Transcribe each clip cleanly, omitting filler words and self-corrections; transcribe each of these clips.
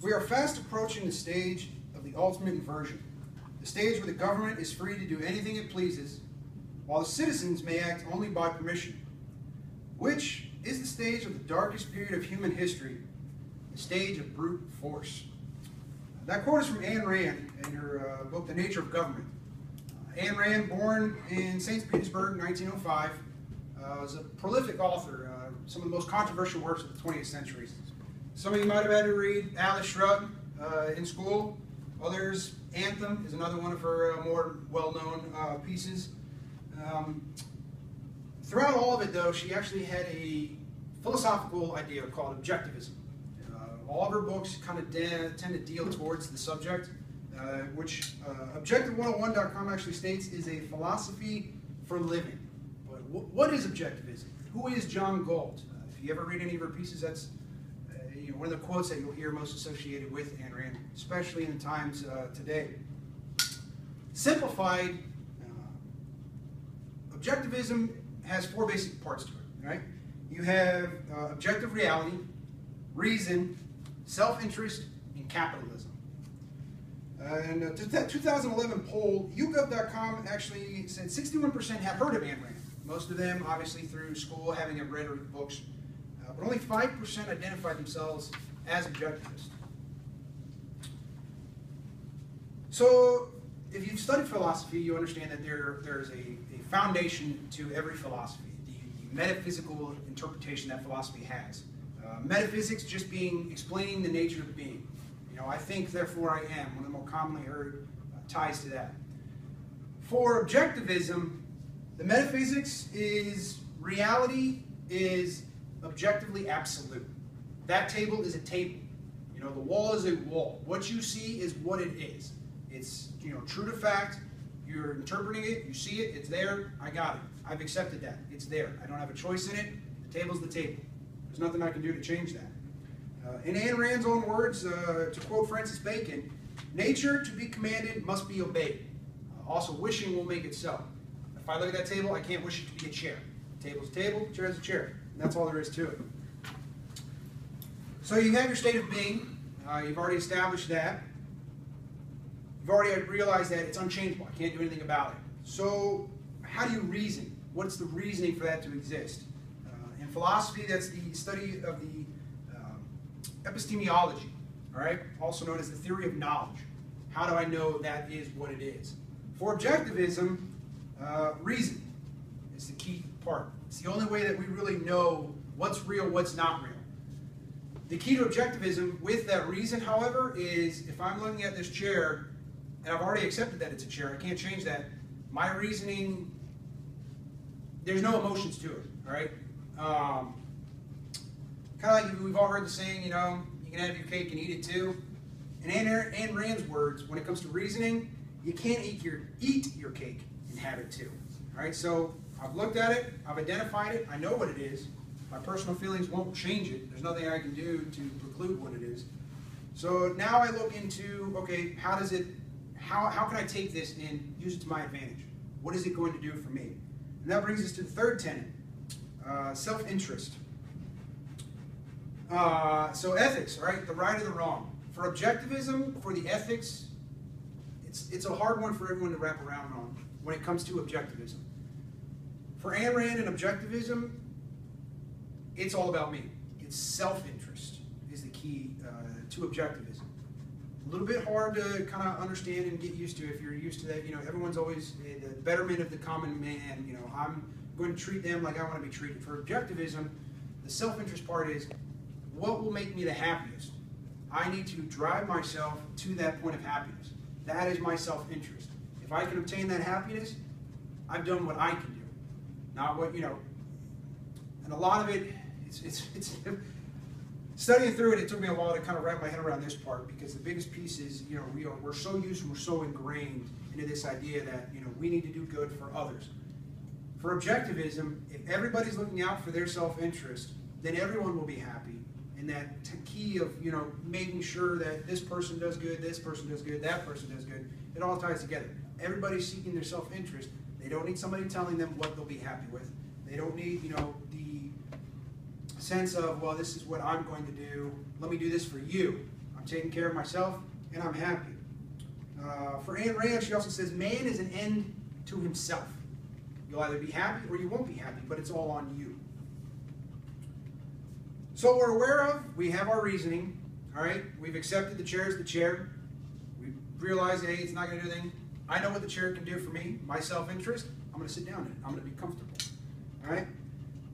We are fast approaching the stage of the ultimate inversion, the stage where the government is free to do anything it pleases, while the citizens may act only by permission, which is the stage of the darkest period of human history, the stage of brute force. That quote is from Ayn Rand in her book, The Nature of Government. Ayn Rand, born in St. Petersburg in 1905, was a prolific author, some of the most controversial works of the 20th century. Some of you might have had to read Atlas Shrugged in school. Others, Anthem is another one of her more well-known pieces. Throughout all of it, though, she actually had a philosophical idea called Objectivism. All of her books kind of tend to deal towards the subject, which Objective101.com actually states is a philosophy for living. But what is Objectivism? Who is John Galt? If you ever read any of her pieces, that's one of the quotes that you'll hear most associated with Ayn Rand, especially in times today. Simplified, Objectivism has four basic parts to it. Right? You have objective reality, reason, self-interest, and capitalism. In a 2011 poll, YouGov.com actually said 61% have heard of Ayn Rand. Most of them, obviously, through school, having read her books. But only 5% identified themselves as objectivist. So, if you've studied philosophy, you understand that there's a foundation to every philosophy, the metaphysical interpretation that philosophy has. Metaphysics just being explaining the nature of being. I think, therefore I am, one of the more commonly heard ties to that. For objectivism, the metaphysics is reality is objectively absolute. That table is a table. The wall is a wall. What you see is what it is. It's true to fact. You're interpreting it. You see it. It's there. I got it. I've accepted that. It's there. I don't have a choice in it. The table's the table. There's nothing I can do to change that. In Ayn Rand's own words, to quote Francis Bacon, nature to be commanded must be obeyed. Also, wishing will make it so. If I look at that table, I can't wish it to be a chair. Table's a table, chair is a chair. And that's all there is to it. So you have your state of being. You've already established that. You've already realized that it's unchangeable. I can't do anything about it. So how do you reason? What's the reasoning for that to exist? In philosophy, that's the study of the epistemology, all right? Also known as the theory of knowledge. How do I know that is what it is? For objectivism, reason is the key part. It's the only way that we really know what's real, what's not real. The key to objectivism with that reason, however, is if I'm looking at this chair and I've already accepted that it's a chair, I can't change that, my reasoning, there's no emotions to it, all right? Kind of like we've all heard the saying, you can have your cake and eat it too. In Ayn Rand's words, when it comes to reasoning, you can't eat your cake and have it too. All right, so I've looked at it, I've identified it, I know what it is. My personal feelings won't change it. There's nothing I can do to preclude what it is. So now I look into, okay, how can I take this and use it to my advantage? What is it going to do for me? And that brings us to the third tenet, self-interest. So ethics, right? The right or the wrong. For objectivism, for the ethics, it's a hard one for everyone to wrap around on when it comes to objectivism. For Ayn Rand and objectivism, it's all about me. It's self-interest is the key to objectivism. A little bit hard to kind of understand and get used to if you're used to that. Everyone's always the betterment of the common man. I'm going to treat them like I want to be treated. For objectivism, the self-interest part is what will make me the happiest. I need to drive myself to that point of happiness. That is my self-interest. If I can obtain that happiness, I've done what I can do. Not what, and a lot of it, it's studying through it, it took me a while to kind of wrap my head around this part, because the biggest piece is, we're so used, we're so ingrained into this idea that, we need to do good for others. For objectivism, if everybody's looking out for their self-interest, then everyone will be happy. And that key of, making sure that this person does good, this person does good, that person does good, it all ties together. Everybody's seeking their self-interest. They don't need somebody telling them what they'll be happy with. They don't need, the sense of, well, this is what I'm going to do. Let me do this for you. I'm taking care of myself, and I'm happy. For Ayn Rand, she also says, man is an end to himself. You'll either be happy or you won't be happy, but it's all on you. So we're aware of, we have our reasoning, all right? We've accepted the chair is the chair. We realize, hey, it's not going to do anything. I know what the chair can do for me, my self-interest. I'm going to sit down in it. I'm going to be comfortable, all right?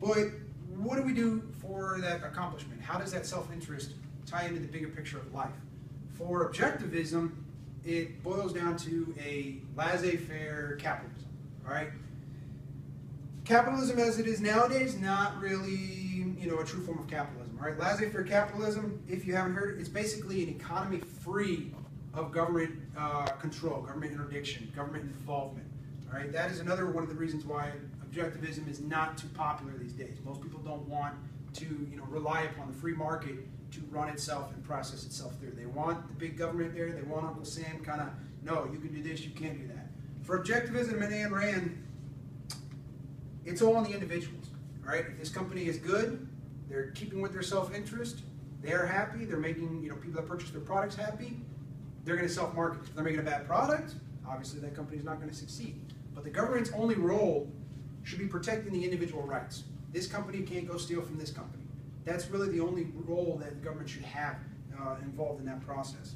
But what do we do for that accomplishment? How does that self-interest tie into the bigger picture of life? For objectivism, it boils down to a laissez-faire capitalism, all right? Capitalism as it is nowadays, not really, a true form of capitalism, all right? Laissez-faire capitalism, if you haven't heard it, it's basically an economy free of government control, government interdiction, government involvement, all right? That is another one of the reasons why objectivism is not too popular these days. Most people don't want to, rely upon the free market to run itself and process itself through. They want the big government there. They want Uncle Sam kind of, no, you can do this, you can't do that. For objectivism and Ayn Rand, it's all on the individuals, all right? If this company is good, they're keeping with their self-interest, they're happy, they're making, people that purchase their products happy, they're going to self-market. If they're making a bad product, obviously that company is not going to succeed. But the government's only role should be protecting the individual rights. This company can't go steal from this company. That's really the only role that the government should have involved in that process.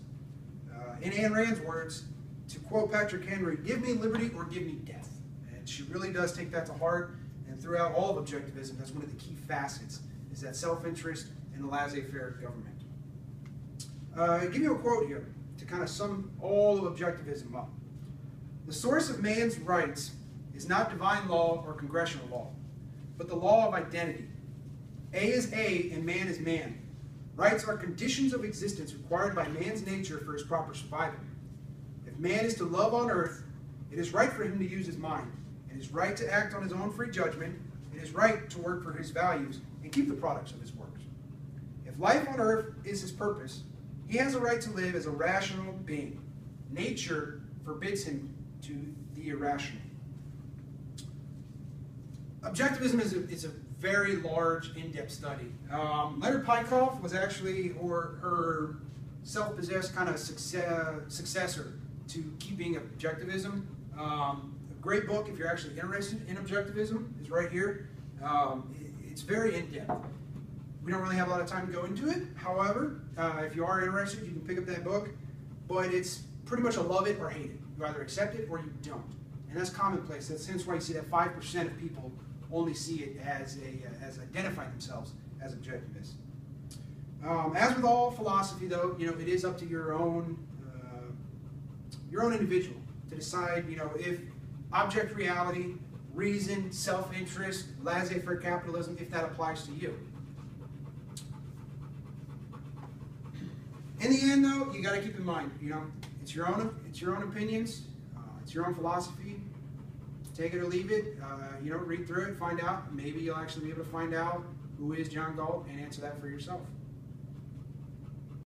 In Ayn Rand's words, to quote Patrick Henry, give me liberty or give me death. And she really does take that to heart. And throughout all of objectivism, that's one of the key facets, is that self-interest and the laissez-faire government. I'll give you a quote here to kind of sum all of objectivism up. The source of man's rights is not divine law or congressional law, but the law of identity. A is A and man is man. Rights are conditions of existence required by man's nature for his proper survival. If man is to love on earth, it is right for him to use his mind. It is right to act on his own free judgment. It is right to work for his values and keep the products of his works. If life on earth is his purpose, he has a right to live as a rational being. Nature forbids him to the irrational. Objectivism is a very large, in-depth study. Leonard Peikoff was actually, her self-possessed kind of successor to keeping objectivism. A great book, if you're actually interested in objectivism, is right here. It's very in-depth. We don't really have a lot of time to go into it. However, if you are interested, you can pick up that book. But it's pretty much a love it or hate it. You either accept it or you don't. And that's commonplace. That's hence why you see that 5% of people only see it as identifying themselves as objectivists. As with all philosophy, though, it is up to your own individual to decide, if object reality, reason, self-interest, laissez-faire capitalism, if that applies to you. In the end, though, you got to keep in mind, it's your own opinions, it's your own philosophy. Take it or leave it. Read through it, find out. Maybe you'll actually be able to find out who is John Galt and answer that for yourself.